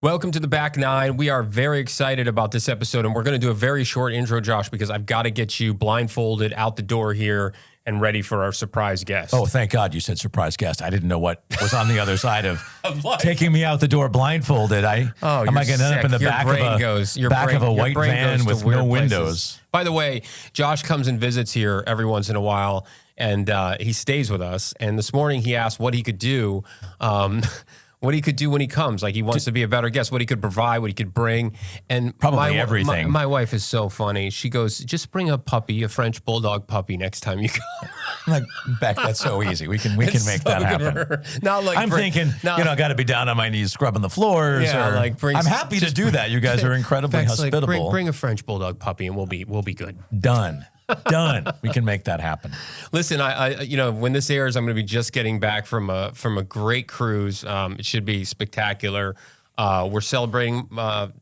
Welcome to the Back Nine. We are very excited about this episode, and we're going to do a very short intro, Josh, because I've got to get you blindfolded out the door here and ready for our surprise guest. Oh, thank God you said surprise guest. I didn't know what was on the other side of taking me out the door blindfolded. Am I going to end up in the back of a white van with no windows? By the way, Josh comes and visits here every once in a while, and he stays with us. And this morning he asked what he could do. What he could do when he comes. Like, he wants to be a better guest, what he could provide, what he could bring. And probably everything. My wife is so funny. She goes, just bring a puppy, a French bulldog puppy next time you come. Like, Beck, that's so easy. We can make that happen. Not like I'm thinking, I got to be down on my knees scrubbing the floors. Yeah, I'm happy to do that. You guys are incredibly hospitable. Like, bring a French bulldog puppy and we'll be good. Done. We can make that happen. Listen, I when this airs, I'm going to be just getting back from a great cruise. It should be spectacular. We're celebrating, the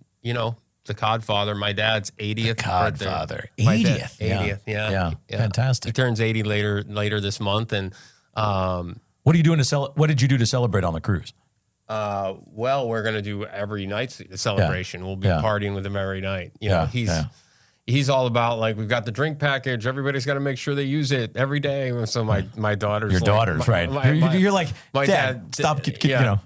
Codfather, my dad's 80th Codfather, birthday. 80th, yeah, fantastic. He turns 80 later this month, and what are you doing what did you do to celebrate on the cruise? Well, we're going to do every night's celebration. We'll be partying with him every night. He's all about, like, we've got the drink package. Everybody's got to make sure they use it every day. So my daughter's your daughter's right. You're like, my dad. Stop.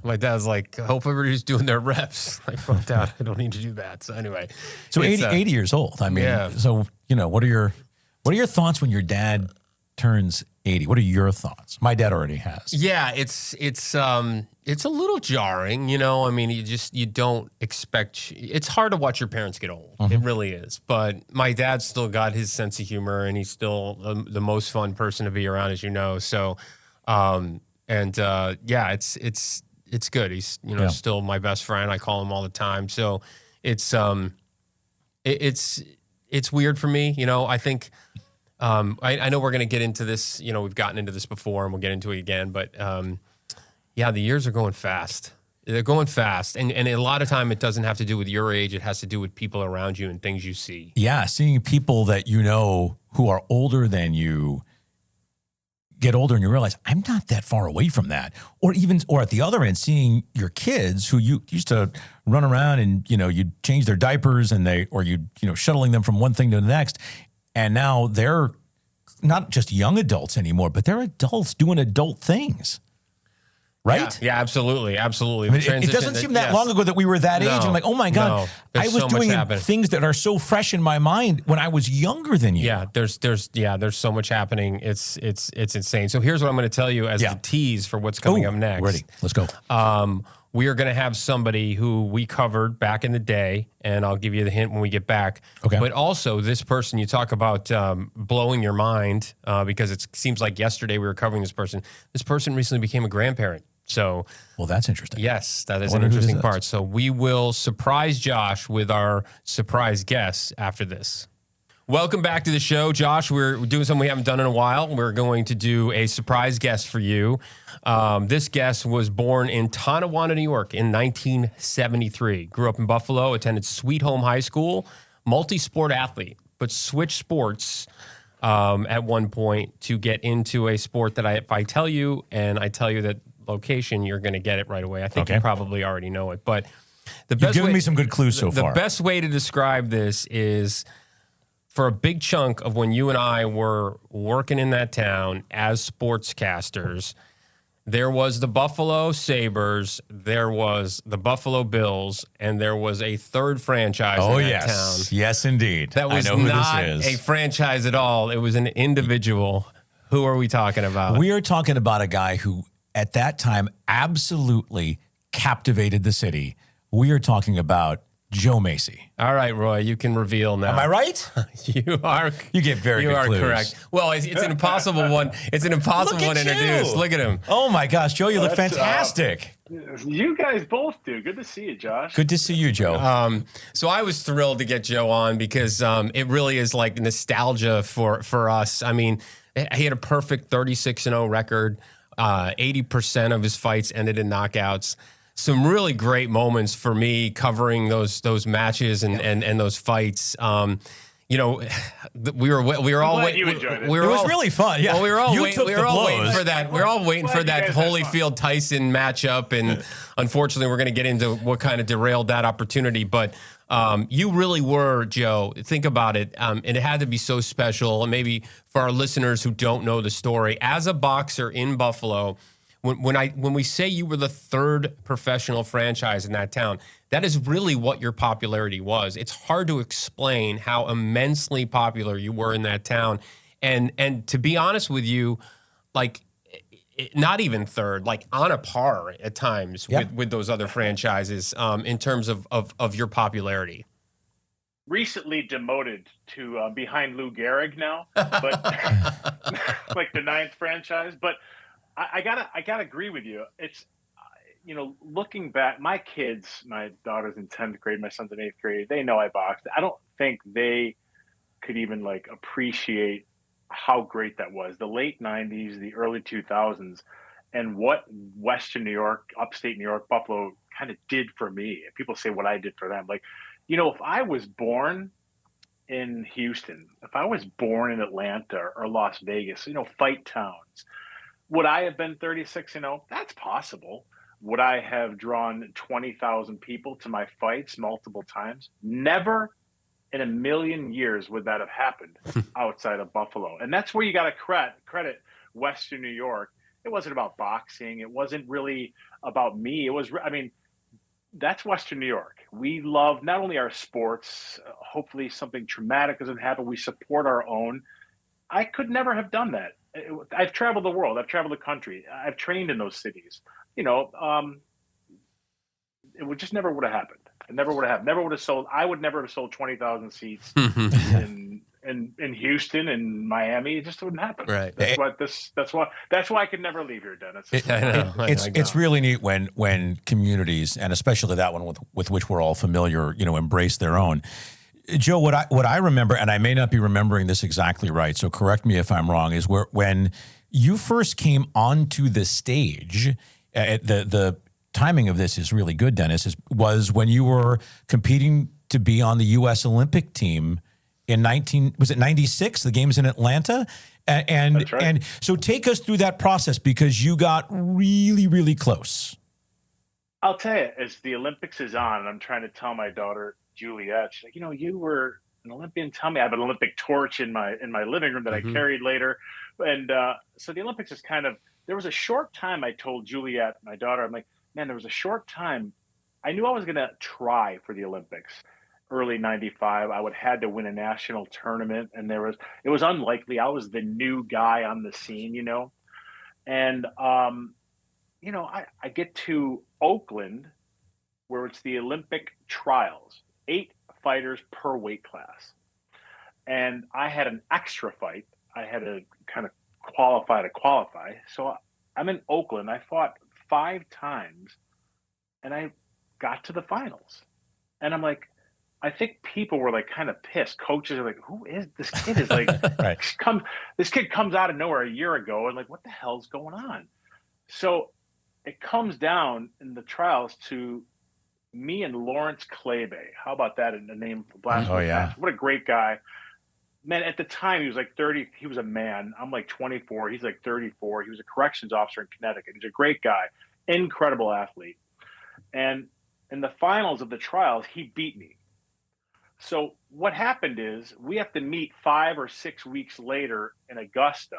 My dad's like, hope everybody's doing their reps. Like, well, Dad, I don't need to do that. So anyway, so 80 years old. I mean, so what are your thoughts when your dad turns 80? What are your thoughts? My dad already has. Yeah, it's a little jarring, I mean, you don't expect, it's hard to watch your parents get old. Mm-hmm. It really is. But my dad's still got his sense of humor, and he's still the most fun person to be around, as you know. So, it's good. He's, still my best friend. I call him all the time. So it's weird for me. I think, I know we're going to get into this, we've gotten into this before and we'll get into it again, but, the years are going fast. They're going fast. And a lot of time it doesn't have to do with your age. It has to do with people around you and things you see. Yeah, seeing people that who are older than you get older and you realize, I'm not that far away from that. Or at the other end, seeing your kids who you used to run around and, you'd change their diapers and you'd shuttling them from one thing to the next. And now they're not just young adults anymore, but they're adults doing adult things. Right? Yeah, absolutely. Absolutely. I mean, it doesn't seem that long ago that we were that age. I'm like, oh my God, I was doing things that are so fresh in my mind when I was younger than you. Yeah, there's so much happening. It's insane. So here's what I'm going to tell you as the tease for what's coming up next. Ready. Let's go. We are going to have somebody who we covered back in the day, and I'll give you the hint when we get back. Okay. But also, this person, you talk about blowing your mind, because it seems like yesterday we were covering this person. This person recently became a grandparent. So, well, that's interesting. Yes, that is an interesting part. So we will surprise Josh with our surprise guest after this. Welcome back to the show, Josh. We're doing something we haven't done in a while. We're going to do a surprise guest for you. This guest was born in Tonawanda, New York in 1973. Grew up in Buffalo, attended Sweet Home High School, multi-sport athlete, but switched sports at one point to get into a sport that if I tell you, and I tell you that location, you're going to get it right away. I think you probably already know it. But you've given me some good clues so far. The best way to describe this is, for a big chunk of when you and I were working in that town as sportscasters, there was the Buffalo Sabres, there was the Buffalo Bills, and there was a third franchise in that town. Yes, indeed. That was not a franchise at all. It was an individual. Who are we talking about? We are talking about a guy who, at that time, absolutely captivated the city. We are talking about Joe Mesi. All right, Roy, you can reveal now. Am I right? You are. You get very good clues. You are correct. Well, it's an impossible one. It's an impossible one to introduce. Look at him. Oh my gosh, Joe, you look fantastic. You guys both do. Good to see you, Josh. Good to see you, Joe. So I was thrilled to get Joe on because it really is like nostalgia for us. I mean, he had a perfect 36-0 record. 80% of his fights ended in knockouts. Some really great moments for me covering those matches and those fights. you know, we were all waiting. It was really fun. Yeah, well, we were all you waiting. We were all waiting for that. We were all waiting for that Holyfield Tyson matchup, and unfortunately, we're going to get into what kind of derailed that opportunity. But you really were, Joe. Think about it, and it had to be so special. And maybe for our listeners who don't know the story, as a boxer in Buffalo. When we say you were the third professional franchise in that town, that is really what your popularity was. It's hard to explain how immensely popular you were in that town. And to be honest with you, like not even third, like on a par at times with those other franchises in terms of your popularity. Recently demoted to behind Lou Gehrig now, but like the 9th franchise. But I gotta agree with you. It's, looking back, my kids, my daughter's in 10th grade, my son's in 8th grade. They know I boxed. I don't think they could even like appreciate how great that was. The late 90s, the early 2000s, and what Western New York, upstate New York, Buffalo kind of did for me. People say what I did for them. Like, if I was born in Houston, if I was born in Atlanta or Las Vegas, fight towns, would I have been 36-0? That's possible. Would I have drawn 20,000 people to my fights multiple times? Never in a million years would that have happened outside of Buffalo. And that's where you got to credit Western New York. It wasn't about boxing. It wasn't really about me. That's Western New York. We love not only our sports, hopefully something traumatic doesn't happen. We support our own. I could never have done that. I've traveled the world. I've traveled the country. I've trained in those cities. It would just never would have happened. It never would have happened. Never would have sold. I would never have sold 20,000 seats in Houston and Miami. It just wouldn't happen. Right. That's why I could never leave here, Dennis. It's really neat when communities, and especially that one with which we're all familiar, embrace their own. Joe, what I remember, and I may not be remembering this exactly right, so correct me if I'm wrong, is when you first came onto the stage, the timing of this is really good, Dennis, was when you were competing to be on the U.S. Olympic team in 96, the games in Atlanta? And, That's right. And so take us through that process, because you got really, really close. I'll tell you, as the Olympics is on, and I'm trying to tell my daughter, Juliet, she's like, you were an Olympian. Tell me. I have an Olympic torch in my living room that I carried later. And so the Olympics is there was a short time I told Juliet, my daughter, I'm like, man, there was a short time. I knew I was going to try for the Olympics. Early 95, I had to win a national tournament, and it was unlikely. I was the new guy on the scene, and I get to Oakland, where it's the Olympic trials, 8 fighters per weight class. And I had an extra fight. I had to kind of qualify. So I'm in Oakland. I fought 5 times, and I got to the finals. And I'm like, I think people were like kind of pissed. Coaches are like, who is this kid? Is like, Right. This kid comes out of nowhere a year ago, and like, what the hell's going on? So it comes down in the trials to me and Lawrence Claybay. How about that in the name of Blast? Oh, yeah. What a great guy. Man, at the time, he was like 30. He was a man. I'm like 24. He's like 34. He was a corrections officer in Connecticut. He's a great guy, incredible athlete. And in the finals of the trials, he beat me. So what happened is we have to meet 5 or 6 weeks later in Augusta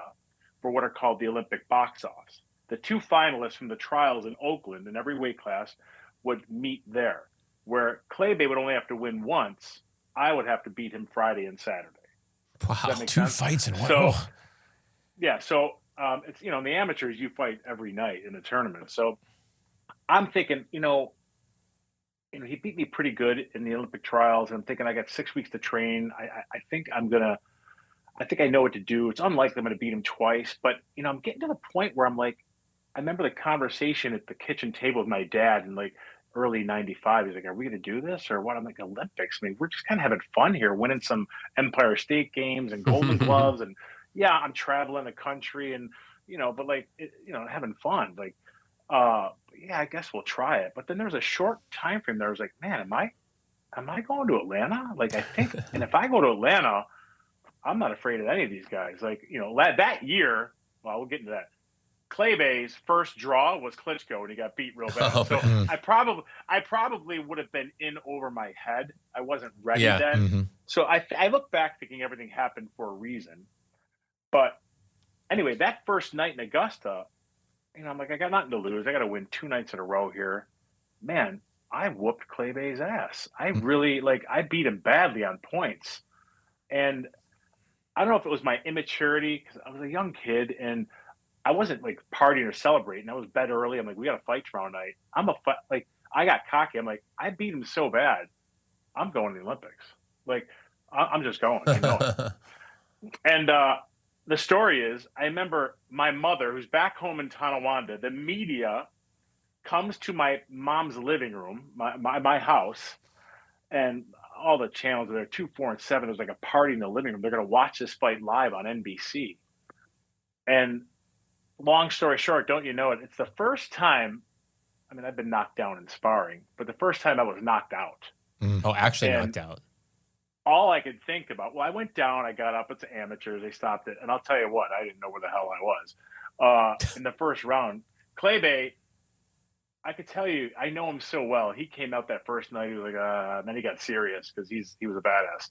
for what are called the Olympic box-offs. The 2 finalists from the trials in Oakland in every weight class would meet there, where Claybay would only have to win once. I would have to beat him Friday and Saturday. Wow, 2 fights in one. So, yeah. So it's in the amateurs you fight every night in the tournament. So I'm thinking, he beat me pretty good in the Olympic trials. And I'm thinking I got 6 weeks to train. I think I know what to do. It's unlikely I'm going to beat him twice, but I'm getting to the point where I'm like, I remember the conversation at the kitchen table with my dad in like early 95. He's like, are we going to do this or what? I'm like, Olympics. I mean, we're just kind of having fun here, winning some Empire State Games and Golden Gloves. And yeah, I'm traveling the country and, but like, having fun. Like, yeah, I guess we'll try it. But then there was a short time frame there. I was like, man, am I am I going to Atlanta? Like, I think, and if I go to Atlanta, I'm not afraid of any of these guys. Like, you know, that year, well, we'll get into that. Clay Bay's first draw was Klitschko, and he got beat real bad. Oh, So man. I probably would have been in over my head. I wasn't ready Yeah. then. So I look back thinking everything happened for a reason. But anyway, that first night in Augusta, you know, I'm like, I got nothing to lose. I got to win 2 nights in a row here. Man, I whooped Clay Bay's ass. I really, like, I beat him badly on points. And I don't know if it was my immaturity, because I was a young kid and I wasn't like partying or celebrating. I was bed early. I'm like, we got to fight tomorrow night. Like, I got cocky. I'm like, I beat him so bad. I'm going to the Olympics. Like, I'm just going. You know? And the story is, I remember my mother, who's back home in Tonawanda, the media comes to my mom's living room, my house, and all the channels are there, 2, 4, and 7. There's like a party in the living room. They're going to watch this fight live on NBC. And long story short, don't you know it? It's the first time, I mean, I've been knocked down in sparring, but the first time I was knocked out. Oh, actually And knocked out. all I could think about, well, I went down, I got up, it's amateurs, they stopped it. And I'll tell you what, I didn't know where the hell I was. In the first round, Clay Bay, I could tell you, I know him so well. He came out that first night, he was like, and then he got serious because he was a badass.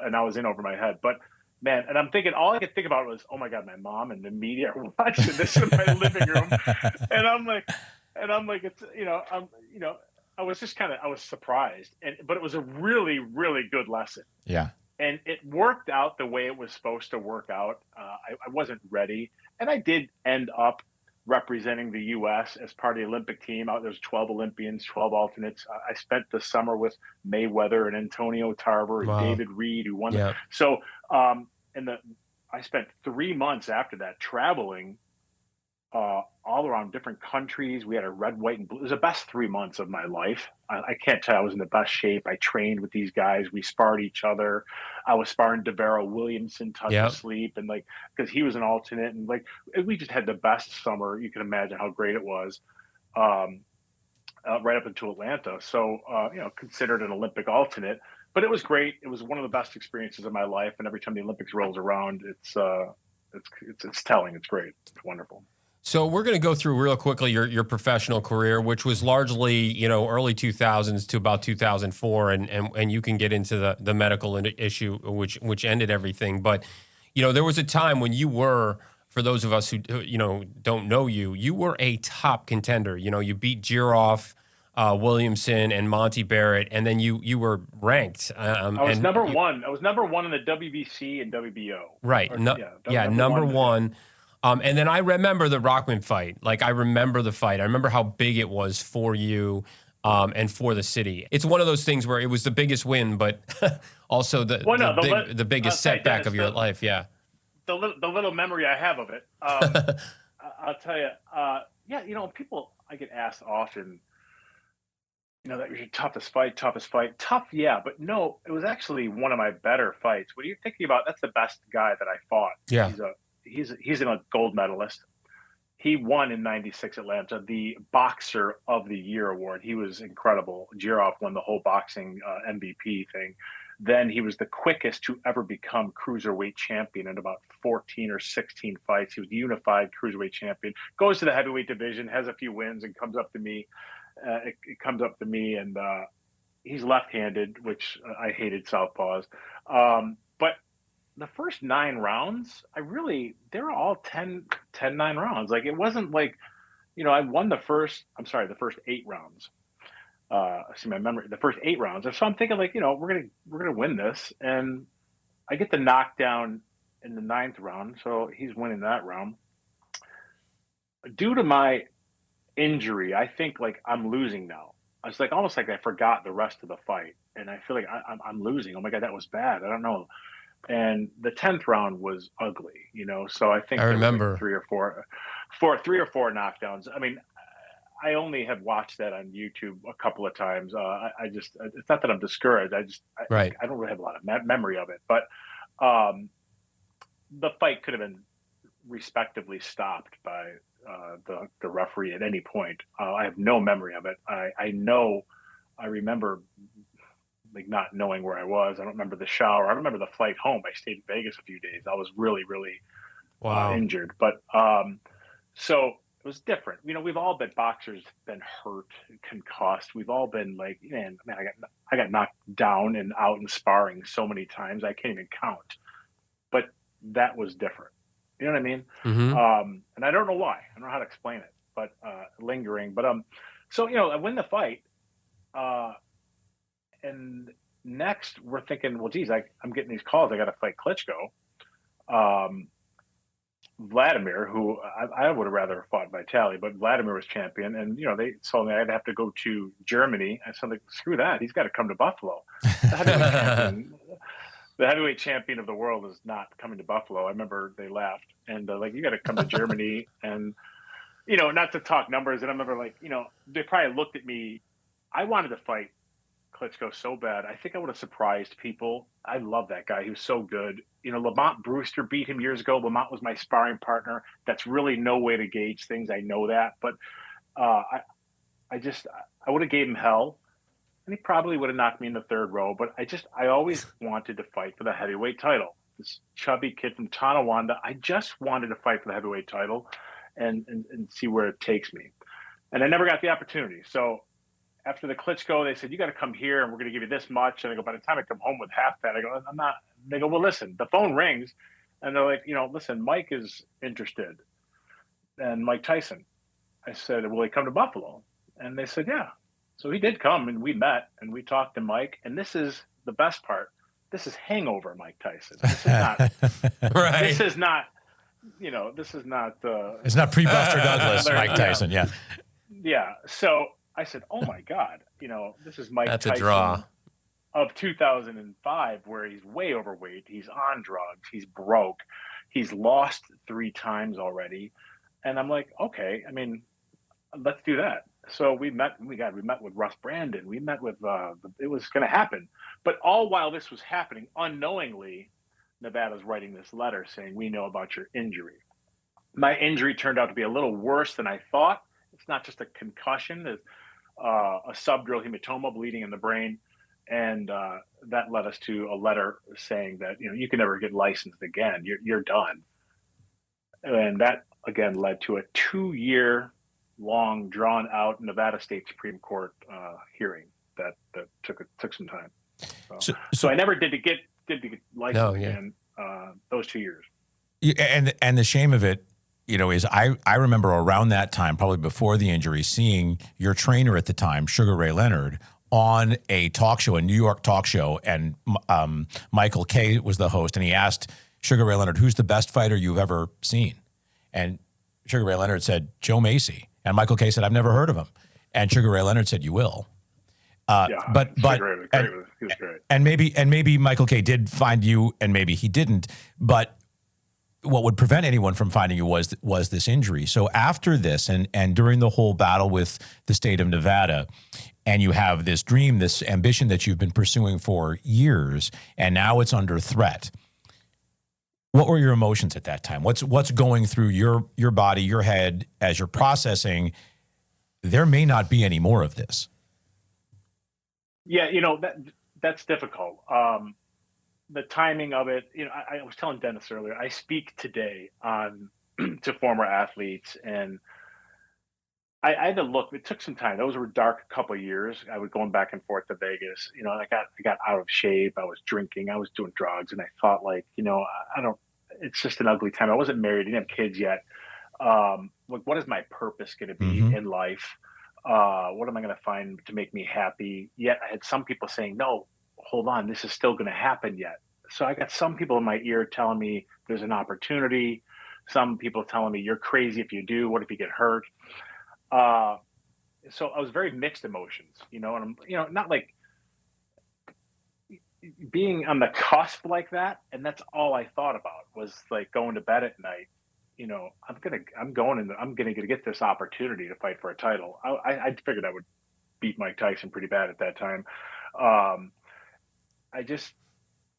And I was in over my head. But man, and I'm thinking, all I could think about was, oh my God, my mom and the media are watching this in my living room. And I'm like, it's, I was just I was surprised. But it was a really, really good lesson. Yeah. And it worked out the way it was supposed to work out. I wasn't ready. And I did end up representing the U.S. as part of the Olympic team. There's 12 Olympians, 12 alternates. I spent the summer with Mayweather and Antonio Tarver and David Reed, who won. Yeah. So, I spent 3 months after that traveling all around different countries. We had a red, white, and blue. It was the best 3 months of my life. I can't tell. I was in the best shape. I trained with these guys. We sparred each other. I was sparring Devero Williamson, Touch of Sleep, and like, because he was an alternate, and like, we just had the best summer. You can imagine how great it was, right up into Atlanta. So, considered an Olympic alternate, but it was great. It was one of the best experiences of my life. And every time the Olympics rolls around, it's telling. It's great. It's wonderful. So we're going to go through real quickly your professional career, which was largely, early 2000s to about 2004. And you can get into the medical issue, which ended everything. But, there was a time when you were, for those of us who, don't know you, you were a top contender. You beat Giroff, Williamson, and Monty Barrett, and then you were ranked. I was number one. I was number one in the WBC and WBO. Right. Number one. And then I remember the Rockman fight. Like, I remember the fight. I remember how big it was for you and for the city. It's one of those things where it was the biggest win, but also the biggest setback of your life. Yeah. The little memory I have of it. I'll tell you. People, I get asked often, that was your toughest fight. Tough, yeah, but no, it was actually one of my better fights. What are you thinking about? That's the best guy that I fought. Yeah. He's a gold medalist. He won in '96 Atlanta the Boxer of the Year award. He was incredible. Giroff won the whole boxing MVP thing. Then he was the quickest to ever become cruiserweight champion in about 14 or 16 fights. He was the unified cruiserweight champion. Goes to the heavyweight division, has a few wins, and comes up to me. It comes up to me, and he's left-handed, which I hated southpaws. But the first 9 rounds, they were all 10-9 rounds. Like, it wasn't like, I won the first 8 rounds. See my memory, the first 8 rounds. So I'm thinking, like, we're gonna win this, and I get the knockdown in the 9th round, so he's winning that round. Due to my injury, I think, like, I'm losing now. It's like almost like I forgot the rest of the fight, and I feel like I'm losing. Oh my God, that was bad. I don't know. And the 10th round was ugly, So I think I remember like 3 or 4 knockdowns. I mean, I only have watched that on YouTube a couple of times. It's not that I'm discouraged. I don't really have a lot of memory of it, but the fight could have been respectively stopped by the referee at any point. I have no memory of it. I remember like not knowing where I was. I don't remember the shower. I remember the flight home. I stayed in Vegas a few days. I was really, really Wow. injured. But so it was different. You know, we've all been boxers, been hurt, concussed. We've all been like, man, I got knocked down and out in sparring so many times I can't even count. But that was different. You know what I mean? And I don't know why. I don't know how to explain it, but lingering. But so you know, I win the fight, and next we're thinking, well, geez, I'm getting these calls. I got to fight Klitschko. Vladimir, who I would have rather fought Vitali, but Vladimir was champion, and you know they told me I'd have to go to Germany. I said, like, screw that. He's got to come to Buffalo. The heavyweight champion of the world is not coming to Buffalo. I remember they laughed and like, you got to come to Germany, and you know, not to talk numbers. And I remember, like, you know, they probably looked at me. I wanted to fight Klitschko so bad. I think I would have surprised people. I love that guy. He was so good. You know, Lamont Brewster beat him years ago. Lamont was my sparring partner. That's really no way to gauge things. I know that, but I would have gave him hell, and he probably would have knocked me in the third row. But I always wanted to fight for the heavyweight title. This chubby kid from Tonawanda. I just wanted to fight for the heavyweight title, and see where it takes me. And I never got the opportunity. So after the Klitschko, they said, you got to come here and we're going to give you this much. And I go, by the time I come home with half that, I go, I'm not. They go, well, listen, the phone rings. And they're like, you know, listen, Mike is interested. And Mike Tyson. I said, will he come to Buffalo? And they said, yeah. So he did come, and we met and we talked to Mike. And this is the best part. This is hangover Mike Tyson. This is not, Right. This is not, you know, this is not. It's not pre-Buster Douglas, Mike Tyson. Yeah. Yeah. So I said, oh my God, you know, this is Mike That's Tyson a draw. of 2005, where he's way overweight. He's on drugs. He's broke. He's lost 3 times already. And I'm like, okay, I mean, let's do that. So we met with Russ Brandon. We met with, it was going to happen. But all while this was happening, unknowingly, Nevada's writing this letter saying, we know about your injury. My injury turned out to be a little worse than I thought. It's not just a concussion. It's a subdural hematoma, bleeding in the brain. And that led us to a letter saying that, you know, you can never get licensed again. You're done. And that, again, led to a 2-year long, drawn out Nevada State Supreme Court hearing that took some time. So I never did get licensed again those 2 years. And the shame of it, you know, is I remember around that time, probably before the injury, seeing your trainer at the time, Sugar Ray Leonard, on a talk show, a New York talk show, and Michael Kay was the host, and he asked Sugar Ray Leonard, who's the best fighter you've ever seen? And Sugar Ray Leonard said, Joe Mesi. And Michael Kay said, I've never heard of him. And Sugar Ray Leonard said, you will. But he was great. And maybe Michael Kay did find you, and maybe he didn't. But what would prevent anyone from finding you was this injury. So after this, and during the whole battle with the state of Nevada, and you have this dream, this ambition that you've been pursuing for years, and now it's under threat. What were your emotions at that time? What's going through your body, your head, as you're processing, there may not be any more of this? Yeah, you know, that's difficult. The timing of it, you know, I was telling Dennis earlier, I speak today on to former athletes, and I had to look. It took some time. Those were dark couple of years. I was going back and forth to Vegas. You know, I got out of shape. I was drinking. I was doing drugs, and I thought, like, you know, I don't. It's just an ugly time. I wasn't married. Didn't have kids yet. Like, what is my purpose going to be in life? What am I going to find to make me happy? Yet I had some people saying, no, hold on, this is still going to happen yet. So I got some people in my ear telling me there's an opportunity. Some people telling me you're crazy if you do. What if you get hurt? So I was very mixed emotions, you know, and I'm, you know, not like being on the cusp like that. And that's all I thought about was like going to bed at night. You know, I'm going to get this opportunity to fight for a title. I figured I would beat Mike Tyson pretty bad at that time. It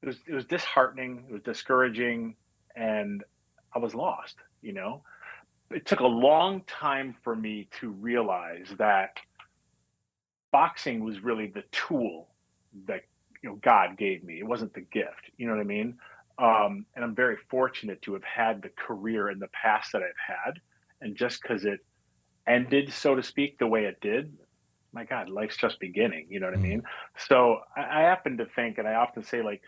was disheartening. It was discouraging, and I was lost, you know. It took a long time for me to realize that boxing was really the tool that God gave me. It wasn't the gift. You know what I mean? And I'm very fortunate to have had the career in the past that I've had. And just because it ended, so to speak, the way it did, my God, life's just beginning. You know what I mean? So I happen to think, and I often say, like,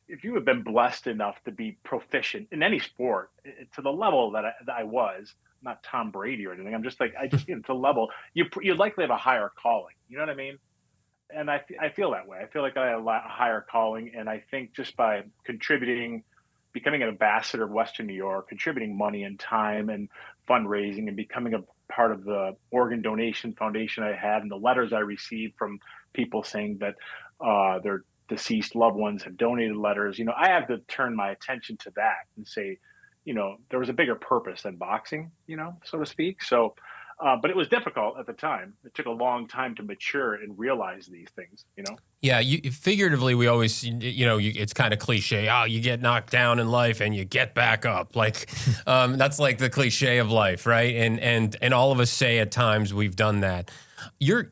if you have been blessed enough to be proficient in any sport to the level that I was, not Tom Brady or anything, I'm just like, to the level, you likely have a higher calling. You know what I mean? And I feel that way. I feel like I have a higher calling. And I think just by contributing, becoming an ambassador of Western New York, contributing money and time and fundraising and becoming a part of the organ donation foundation I had, and the letters I received from people saying that their deceased loved ones have donated letters, I have to turn my attention to that and say, there was a bigger purpose than boxing, so to speak. So, but it was difficult at the time. It took a long time to mature and realize these things. Yeah, figuratively, we always, it's kind of cliche. Oh, you get knocked down in life and you get back up. Like, that's like the cliche of life, right? And all of us say at times we've done that. You're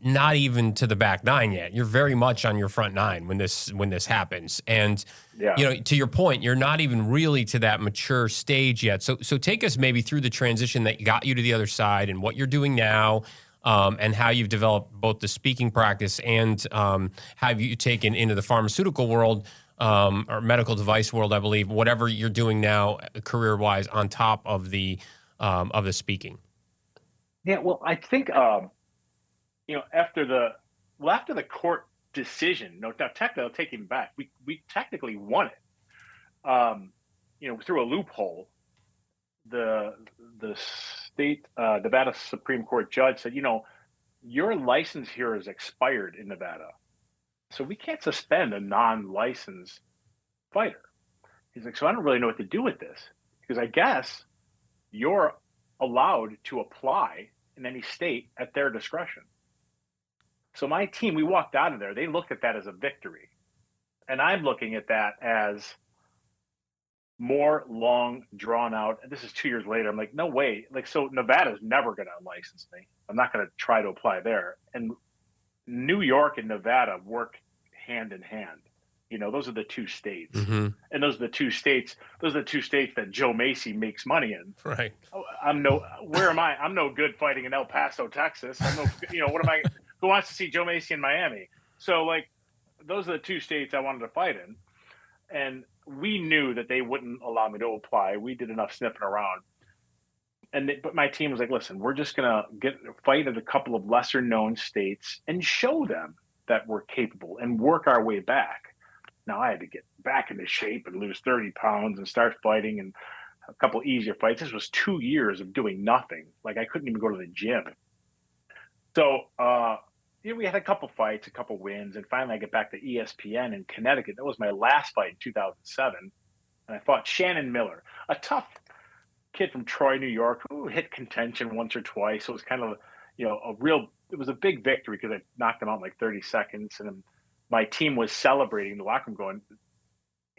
not even to the back nine yet. You're very much on your front nine when this happens. And to your point, you're not even really to that mature stage yet. So take us maybe through the transition that got you to the other side and what you're doing now. And how you've developed both the speaking practice and have you taken into the pharmaceutical world or medical device world, I believe, whatever you're doing now career-wise on top of the speaking. Yeah, well, I think after the court decision, now technically I'll take him back. We technically won it, through a loophole. The state Nevada Supreme Court judge said, your license here is expired in Nevada, so we can't suspend a non-licensed fighter. He's like, so I don't really know what to do with this, because I guess you're allowed to apply in any state at their discretion. So my team, we walked out of there. They looked at that as a victory, and I'm looking at that as more long drawn out. And this is 2 years later. I'm like, no way. Like, so Nevada's never going to license me. I'm not going to try to apply there. And New York and Nevada work hand in hand. Those are the two states. Mm-hmm. And those are the two states that Joe Mesi makes money in. Right. Where am I? I'm no good fighting in El Paso, Texas. What am I? Who wants to see Joe Mesi in Miami? So, like, those are the two states I wanted to fight in. And we knew that they wouldn't allow me to apply. We did enough sniffing around. But my team was like, listen, we're just going to fight at a couple of lesser known states and show them that we're capable and work our way back. Now I had to get back into shape and lose 30 pounds and start fighting, and a couple easier fights. This was 2 years of doing nothing. Like, I couldn't even go to the gym. So, we had a couple fights, a couple wins, and finally I get back to ESPN in Connecticut. That was my last fight in 2007, and I fought Shannon Miller, a tough kid from Troy, New York, who hit contention once or twice. So it was kind of, it was a big victory because I knocked him out in like 30 seconds, and my team was celebrating the locker room going,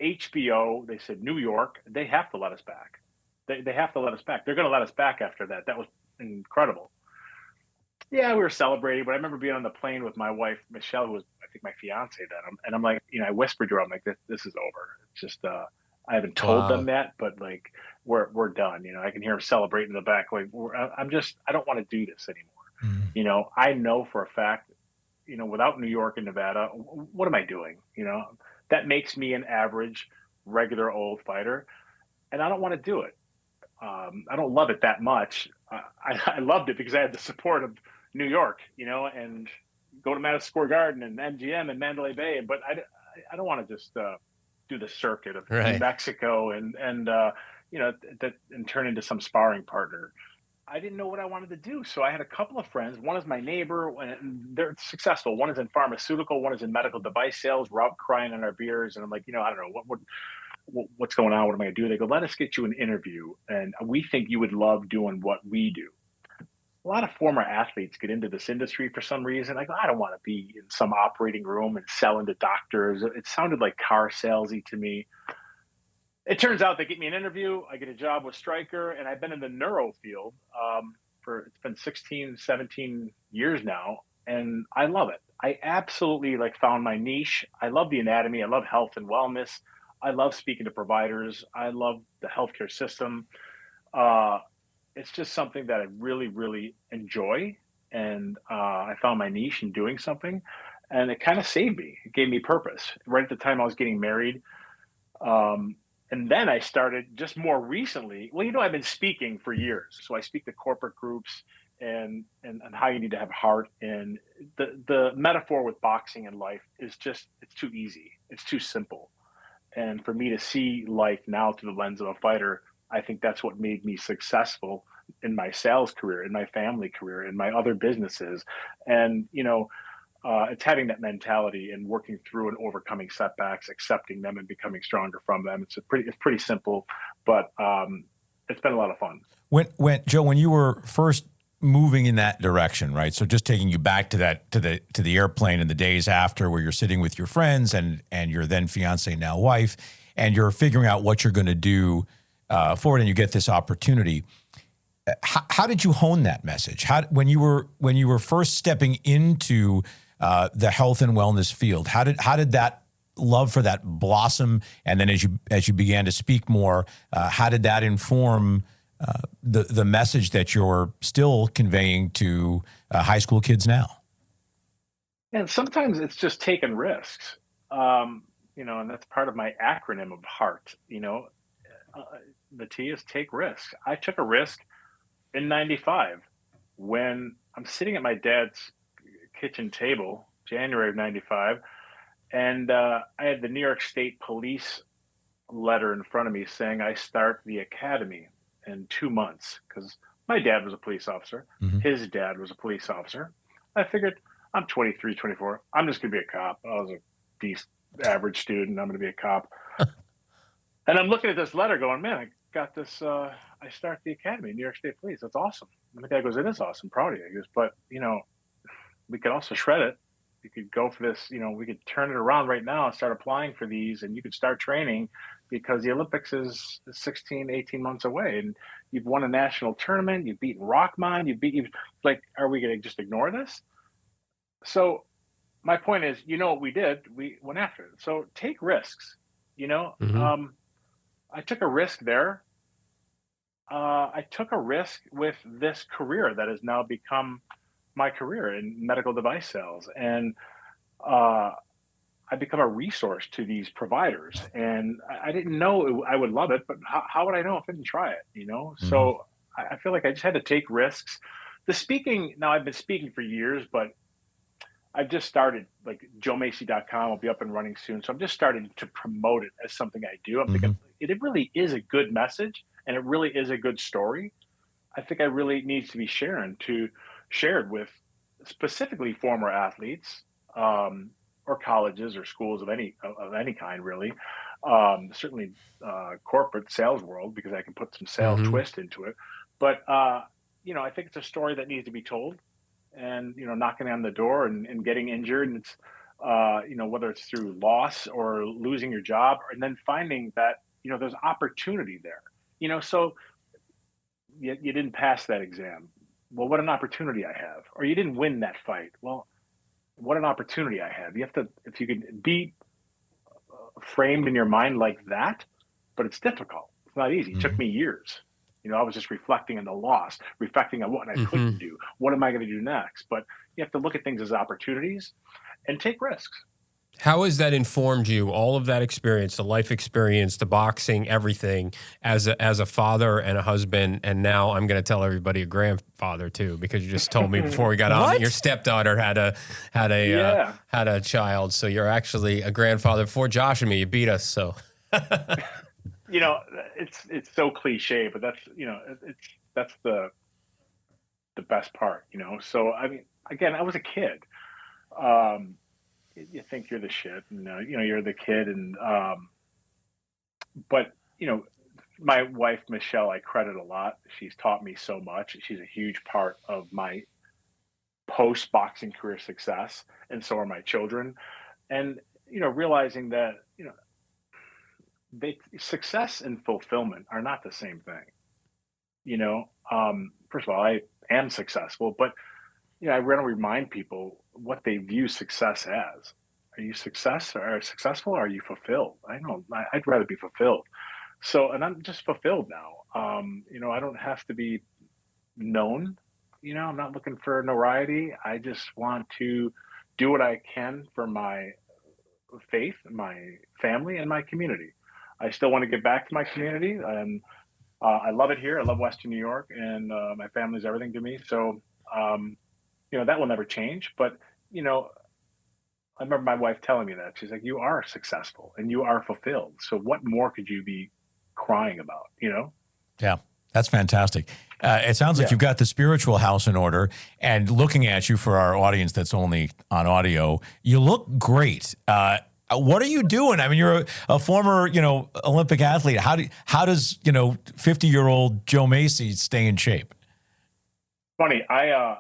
HBO, they said, New York, they have to let us back. They have to let us back. They're going to let us back after that. That was incredible. Yeah, we were celebrating, but I remember being on the plane with my wife, Michelle, who was, I think, my fiance then. And I'm like, I whispered to her, I'm like, this is over. It's just, I haven't told them that, but like, we're done. I can hear them celebrating in the back. Like, I don't want to do this anymore. Mm. I know for a fact, without New York and Nevada, what am I doing? That makes me an average, regular old fighter, and I don't want to do it. I don't love it that much. I loved it because I had the support of New York, and go to Madison Square Garden and MGM and Mandalay Bay. But I don't want to just do the circuit of New Mexico and turn into some sparring partner. I didn't know what I wanted to do. So I had a couple of friends. One is my neighbor, and they're successful. One is in pharmaceutical, one is in medical device sales. We're out crying on our beers. And I'm like, I don't know, what's going on? What am I going to do? They go, let us get you an interview. And we think you would love doing what we do. A lot of former athletes get into this industry for some reason. I go, I don't want to be in some operating room and selling to doctors. It sounded like car salesy to me. It turns out they get me an interview. I get a job with Stryker, and I've been in the neuro field it's been 16, 17 years now, and I love it. I absolutely like found my niche. I love the anatomy. I love health and wellness. I love speaking to providers. I love the healthcare system. Uh, it's just something that I really, really enjoy. And I found my niche in doing something, and it kind of saved me. It gave me purpose. Right at the time I was getting married, um, and then I started just more recently. Well, I've been speaking for years, so I speak to corporate groups and how you need to have heart. And the metaphor with boxing and life is just it's too easy. It's too simple. And for me to see life now through the lens of a fighter, I think that's what made me successful in my sales career, in my family career, in my other businesses. And it's having that mentality and working through and overcoming setbacks, accepting them, and becoming stronger from them. It's pretty simple, but it's been a lot of fun. When Joe, when you were first moving in that direction, right? So just taking you back to the airplane and the days after, where you're sitting with your friends and your then fiance, now wife, and you're figuring out what you're going to do forward, and you get this opportunity. How did you hone that message? When you were first stepping into the health and wellness field, how did that love for that blossom? And then as you began to speak more, how did that inform the message that you're still conveying to high school kids now? And sometimes it's just taking risks, and that's part of my acronym of HEART. The T is take risks. I took a risk in '95 when I'm sitting at my dad's kitchen table, January of '95, and I had the New York State Police letter in front of me saying I start the academy in 2 months, because my dad was a police officer. Mm-hmm. His dad was a police officer. I figured I'm 23, 24. I'm just going to be a cop. I was a decent, average student. I'm going to be a cop. And I'm looking at this letter going, man, I got this. I start the academy, New York State Police. That's awesome. And the guy goes, it is awesome. Proud of you. He goes, but, we could also shred it. You could go for this, we could turn it around right now and start applying for these, and you could start training, because the Olympics is 16, 18 months away, and you've won a national tournament, you've beaten Rockmine, are we going to just ignore this? So my point is, what we did? We went after it. So take risks, Mm-hmm. I took a risk there. I took a risk with this career that has now become my career in medical device sales. And I become a resource to these providers. And I didn't know I would love it, but how would I know if I didn't try it, Mm-hmm. So I feel like I just had to take risks. The speaking, now I've been speaking for years, but I've just started, like joemesi.com will be up and running soon. So I'm just starting to promote it as something I do. I'm thinking it really is a good message, and it really is a good story. I think I really needs to be shared with specifically former athletes, or colleges or schools of any kind, really. Certainly corporate sales world, because I can put some sales Mm-hmm. twist into it. But I think it's a story that needs to be told, and knocking on the door and getting injured, and it's whether it's through loss or losing your job, and then finding that there's opportunity there. So you didn't pass that exam. Well, what an opportunity I have. Or you didn't win that fight. Well, what an opportunity I have. You have to, if you could be framed in your mind like that, but it's difficult. It's not easy. It took me years. I was just reflecting on the loss, reflecting on what I couldn't do. What am I going to do next? But you have to look at things as opportunities and take risks. How has that informed you, all of that experience, the life experience, the boxing, everything, as a father and a husband, and now I'm going to tell everybody a grandfather too, because you just told me before we got on that your stepdaughter had a child, so you're actually a grandfather before Josh and me. You beat us, so. It's so cliche, but that's the best part, So I mean, again, I was a kid. You think you're the shit, and you're the kid, and but my wife Michelle, I credit a lot. She's taught me so much. She's a huge part of my post boxing career success, and so are my children. And realizing that success and fulfillment are not the same thing. First of all, I am successful, but I want to remind people what they view success as. Are you successful? Or are you fulfilled? I'd rather be fulfilled. So, and I'm just fulfilled now. I don't have to be known. I'm not looking for notoriety. I just want to do what I can for my faith, my family, and my community. I still want to give back to my community, and I love it here. I love Western New York, and my family's everything to me. So, that will never change. But, I remember my wife telling me that. She's like, you are successful and you are fulfilled. So what more could you be crying about, Yeah, that's fantastic. It sounds like you've got the spiritual house in order, and looking at you for our audience that's only on audio, you look great. What are you doing? I mean, you're a former, Olympic athlete. How does 50-year-old Joe Mesi stay in shape? Funny, I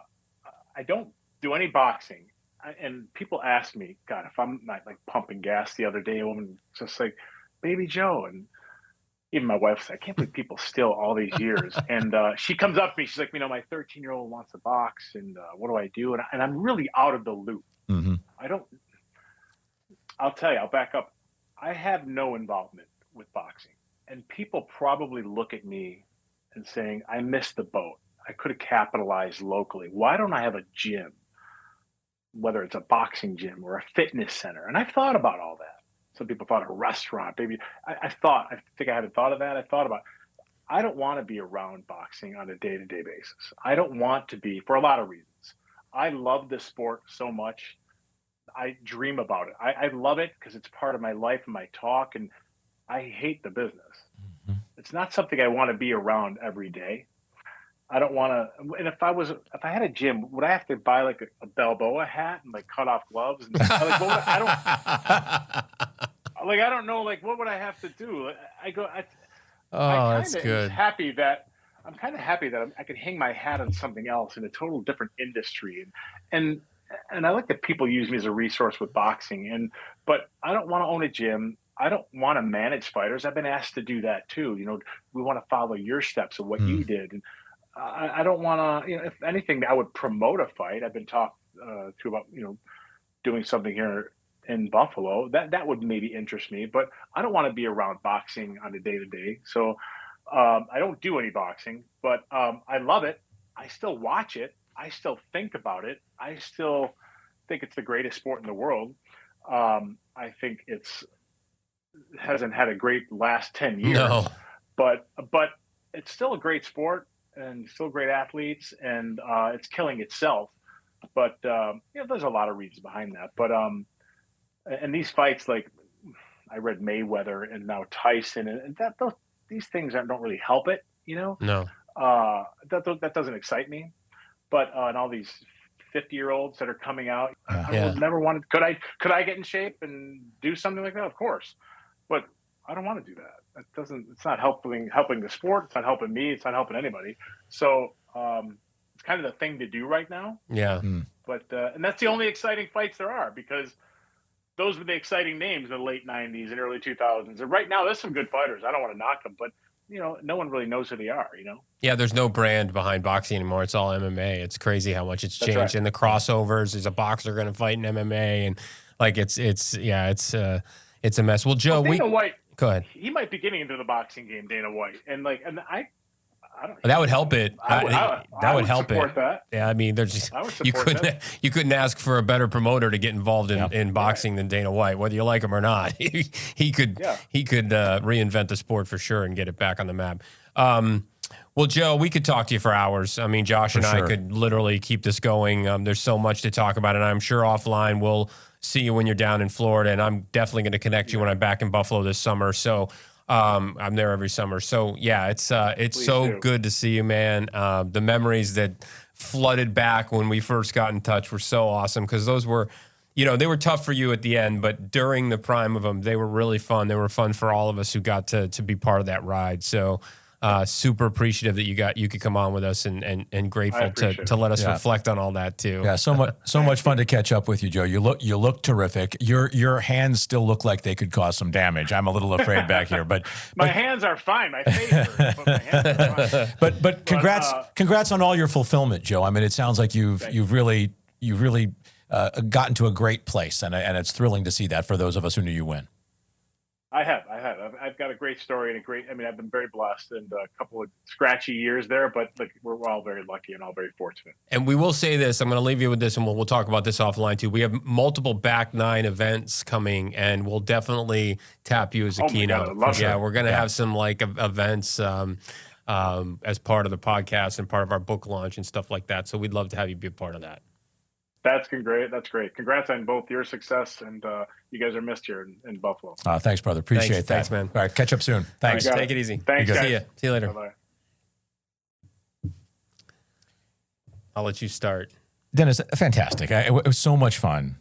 don't do any boxing. And people ask me, God, if I'm not like pumping gas the other day, a woman just like, baby Joe. And even my wife said, I can't believe people still all these years. And she comes up to me, she's like, my 13-year-old wants to box, and what do I do? And I'm really out of the loop. Mm-hmm. I'll tell you, I'll back up. I have no involvement with boxing. And people probably look at me and saying, I missed the boat. I could have capitalized locally. Why don't I have a gym? Whether it's a boxing gym or a fitness center. And I've thought about all that. Some people thought a restaurant, maybe. I think I haven't thought of that. I thought about, I don't want to be around boxing on a day-to-day basis. I don't want to be, for a lot of reasons. I love this sport so much. I dream about it. I love it because it's part of my life and my talk, and I hate the business. Mm-hmm. It's not something I want to be around every day. I don't want to. And if I had a gym, would I have to buy like a Balboa hat and like cut off gloves? And I don't know. Like, what would I have to do? That's good. I'm kind of happy that I could hang my hat on something else in a total different industry. And I like that people use me as a resource with boxing. But I don't want to own a gym. I don't want to manage fighters. I've been asked to do that too. We want to follow your steps of what you did. And I don't want to, if anything, I would promote a fight. I've been talked to about, doing something here in Buffalo. That would maybe interest me, but I don't want to be around boxing on a day-to-day. So I don't do any boxing, but I love it. I still watch it. I still think about it. I still think it's the greatest sport in the world. I think hasn't had a great last 10 years, but it's still a great sport. And still great athletes, and it's killing itself. But there's a lot of reasons behind that. But and these fights, like I read Mayweather and now Tyson, and these things don't really help it. No, that doesn't excite me. But and all these 50-year-olds that are coming out, I would never want to. Could I get in shape and do something like that? Of course, but I don't want to do that. It's not helping the sport. It's not helping me. It's not helping anybody. So it's kind of the thing to do right now. Yeah. But and that's the only exciting fights there are, because those were the exciting names in the late 90s and early 2000s. And right now there's some good fighters. I don't want to knock them, but no one really knows who they are, Yeah, there's no brand behind boxing anymore. It's all MMA. It's crazy how much it's changed. Right. And the crossovers, there's a boxer going to fight in MMA, and like it's a mess. Well, Joe, Dana White, go ahead. He might be getting into the boxing game, Dana White, and I don't. That would help it. That would help it. That. Yeah, I mean, you couldn't ask for a better promoter to get involved in boxing than Dana White, whether you like him or not. he could reinvent the sport for sure and get it back on the map. Well, Joe, we could talk to you for hours. I mean, Josh and I could literally keep this going. There's so much to talk about, and I'm sure offline we'll see you when you're down in Florida, and I'm definitely going to connect you when I'm back in Buffalo this summer. So I'm there every summer. So yeah, it's so good to see you, man. The memories that flooded back when we first got in touch were so awesome, because those were, they were tough for you at the end, but during the prime of them, they were really fun. They were fun for all of us who got to be part of that ride. So super appreciative that you could come on with us, and grateful to let us reflect on all that too. Yeah, so much fun to catch up with you, Joe. You look terrific. Your hands still look like they could cause some damage. I'm a little afraid back here, but my hands are fine. My face hurts, but my hands are fine. But congrats on all your fulfillment, Joe. I mean, it sounds like you've really gotten to a great place, and it's thrilling to see that for those of us who knew you win. I have. I've got a great story and I've been very blessed and a couple of scratchy years there, but we're all very lucky and all very fortunate. And we will say this, I'm going to leave you with this, and we'll talk about this offline too. We have multiple back nine events coming, and we'll definitely tap you as a keynote. We're going to have some events as part of the podcast and part of our book launch and stuff like that. So we'd love to have you be a part of that. That's great. That's great. Congrats on both your success and you guys are missed here in Buffalo. Thanks, brother. Appreciate that. Thanks, man. All right, catch up soon. Thanks. Take it easy. Thanks, guys. See you later. Bye-bye. I'll let you start. Dennis, fantastic. It was so much fun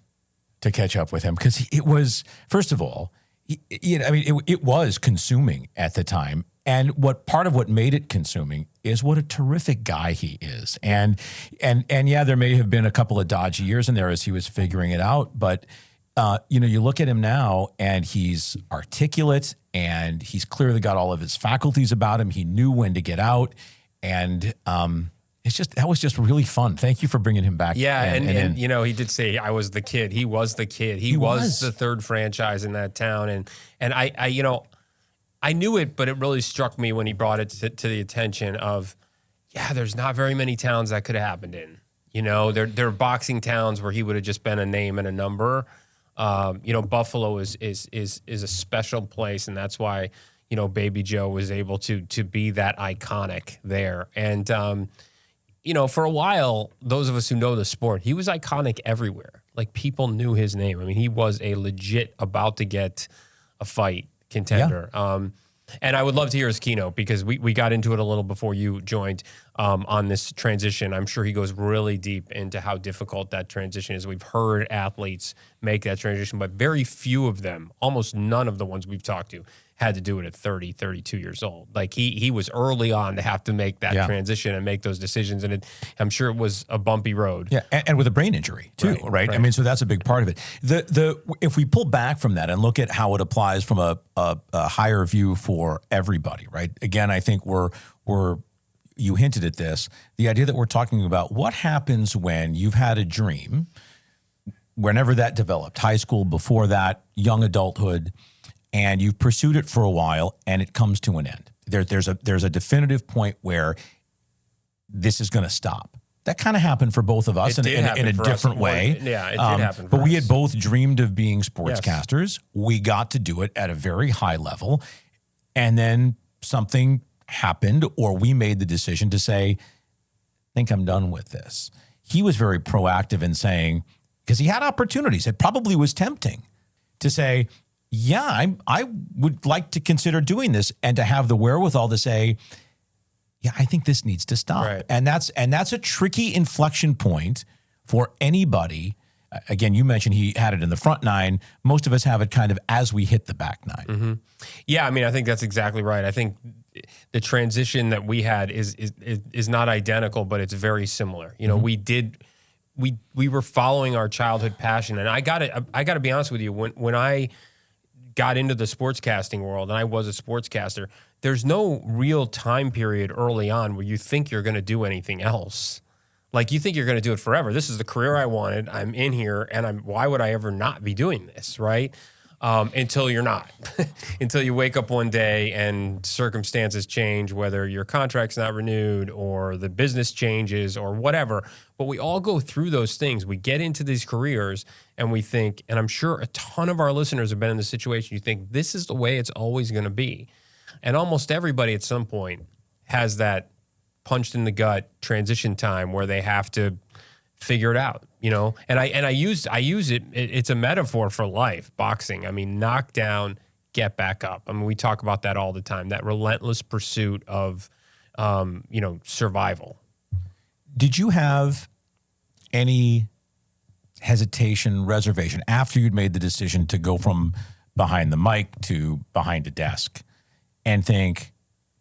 to catch up with him because it was, first of all, it was consuming at the time. And part of what made it consuming is what a terrific guy he is. And yeah, there may have been a couple of dodgy years in there as he was figuring it out. But, you look at him now and he's articulate and he's clearly got all of his faculties about him. He knew when to get out. And that was just really fun. Thank you for bringing him back. Yeah. And he did say, I was the kid. He was the kid. He was the third franchise in that town. And I knew it, but it really struck me when he brought it to the attention of, there's not very many towns that could have happened in. There are boxing towns where he would have just been a name and a number. Buffalo is a special place, and that's why, Baby Joe was able to be that iconic there. And, for a while, those of us who know the sport, he was iconic everywhere. Like, people knew his name. I mean, he was a legit about to get a fight contender. Yeah. And I would love to hear his keynote because we got into it a little before you joined on this transition. I'm sure he goes really deep into how difficult that transition is. We've heard athletes make that transition, but very few of them, almost none of the ones we've talked to, had to do it at 30, 32 years old. Like he was early on to have to make that transition and make those decisions. And I'm sure it was a bumpy road. Yeah, and with a brain injury too, right? I mean, so that's a big part of it. If we pull back from that and look at how it applies from a higher view for everybody, right? Again, I think you hinted at this, the idea that we're talking about what happens when you've had a dream, whenever that developed, high school, before that, young adulthood, and you've pursued it for a while and it comes to an end. There's a definitive point where this is going to stop. That kind of happened for both of us in a different way. Yeah, it did happen for But we us. had both dreamed of being sportscasters. Yes. We got to do it at a very high level. And then something happened, or we made the decision to say, I think I'm done with this. He was very proactive in saying, because he had opportunities, it probably was tempting to say, I would like to consider doing this, and to have the wherewithal to say, I think this needs to stop. Right. And that's a tricky inflection point for anybody. Again, you mentioned he had it in the front nine. Most of us have it kind of as we hit the back nine. Mm-hmm. Yeah, I mean, I think that's exactly right. I think the transition that we had is not identical, but it's very similar. We were following our childhood passion, and I got to be honest with you. When I got into the sportscasting world, and I was a sportscaster, there's no real time period early on where you think you're going to do anything else. Like, you think you're going to do it forever. This is the career I wanted. I'm in here, and why would I ever not be doing this, right? Until you're not. Until you wake up one day and circumstances change, whether your contract's not renewed or the business changes or whatever. But we all go through those things. We get into these careers and we think, and I'm sure a ton of our listeners have been in this situation, you think this is the way it's always going to be. And almost everybody at some point has that punched in the gut transition time where they have to figure it out, and I use it. It's a metaphor for life, boxing. I mean, knock down, get back up. I mean, we talk about that all the time, that relentless pursuit of, survival. Did you have any hesitation, reservation after you'd made the decision to go from behind the mic to behind a desk and think,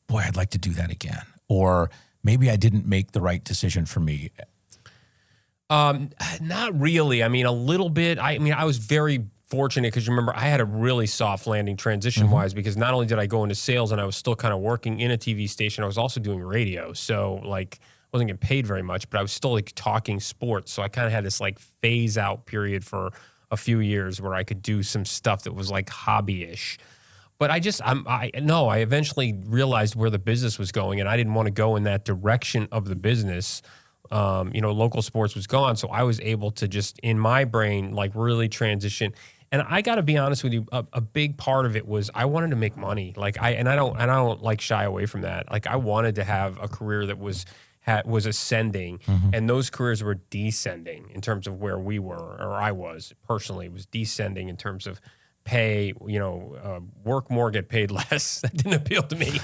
boy, I'd like to do that again? Or maybe I didn't make the right decision for me? Not really. I mean, a little bit. I was very fortunate because remember, I had a really soft landing transition-wise because not only did I go into sales and I was still kind of working in a TV station, I was also doing radio. So, wasn't getting paid very much, but I was still like talking sports. So I kind of had this like phase out period for a few years where I could do some stuff that was like hobby-ish. But I eventually realized where the business was going, and I didn't want to go in that direction of the business. Local sports was gone. So I was able to just in my brain, like really transition. And I got to be honest with you, a big part of it was I wanted to make money. I don't like shy away from that. Like I wanted to have a career that was ascending, and those careers were descending in terms of where we were, or I was personally, was descending in terms of pay, work more, get paid less. That didn't appeal to me.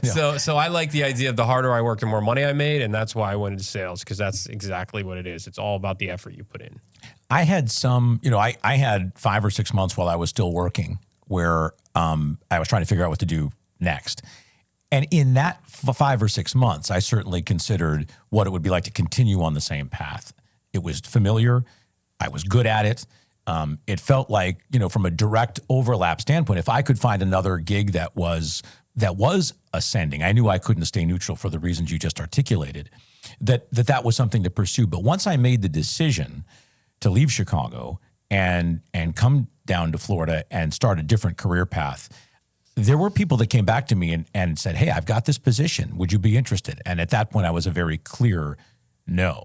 Yeah. So I like the idea of the harder I worked, the more money I made. And that's why I went into sales, because that's exactly what it is. It's all about the effort you put in. I had I had 5 or 6 months while I was still working where I was trying to figure out what to do next. And in that 5 or 6 months, I certainly considered what it would be like to continue on the same path. It was familiar. I was good at it. It felt like, from a direct overlap standpoint, if I could find another gig that was ascending, I knew I couldn't stay neutral for the reasons you just articulated, that was something to pursue. But once I made the decision to leave Chicago and come down to Florida and start a different career path, there were people that came back to me and said, hey, I've got this position. Would you be interested? And at that point, I was a very clear no.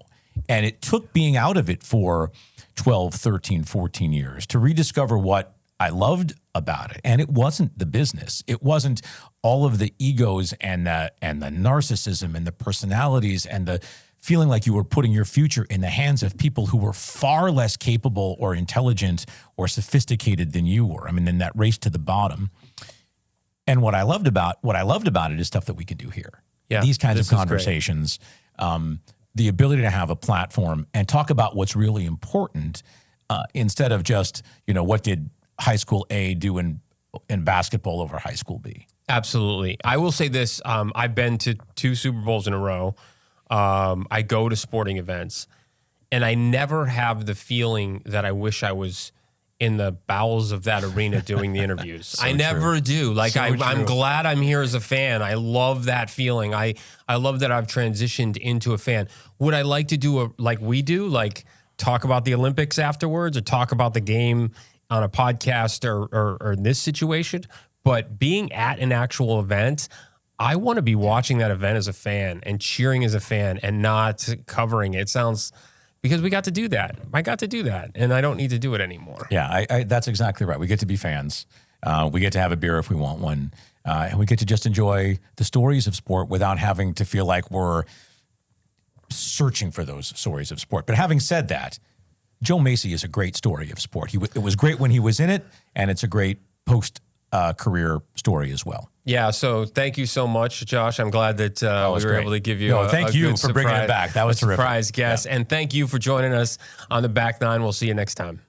And it took being out of it for 12, 13, 14 years to rediscover what I loved about it. And it wasn't the business. It wasn't all of the egos and the narcissism and the personalities and the feeling like you were putting your future in the hands of people who were far less capable or intelligent or sophisticated than you were. I mean, in that race to the bottom. And what I loved about it is stuff that we can do here. Yeah, these kinds of conversations, the ability to have a platform and talk about what's really important instead of just, what did high school A do in basketball over high school B? Absolutely. I will say this. I've been to 2 Super Bowls in a row. I go to sporting events, and I never have the feeling that I wish I was in the bowels of that arena doing the interviews. I never do. Like I'm glad I'm here as a fan. I love that feeling. I love that I've transitioned into a fan. Would I like to do like we do, like talk about the Olympics afterwards or talk about the game on a podcast or in this situation? But being at an actual event, I want to be watching that event as a fan and cheering as a fan and not covering it. It sounds... Because we got to do that. I got to do that, and I don't need to do it anymore. Yeah, that's exactly right. We get to be fans. We get to have a beer if we want one. And we get to just enjoy the stories of sport without having to feel like we're searching for those stories of sport. But having said that, Joe Mesi is a great story of sport. It was great when he was in it, and it's a great post-career story as well. Yeah, so thank you so much, Josh. I'm glad that we were able to give you thank you for bringing it back. That was terrific. Surprise guest. Yeah. And thank you for joining us on the Back Nine. We'll see you next time.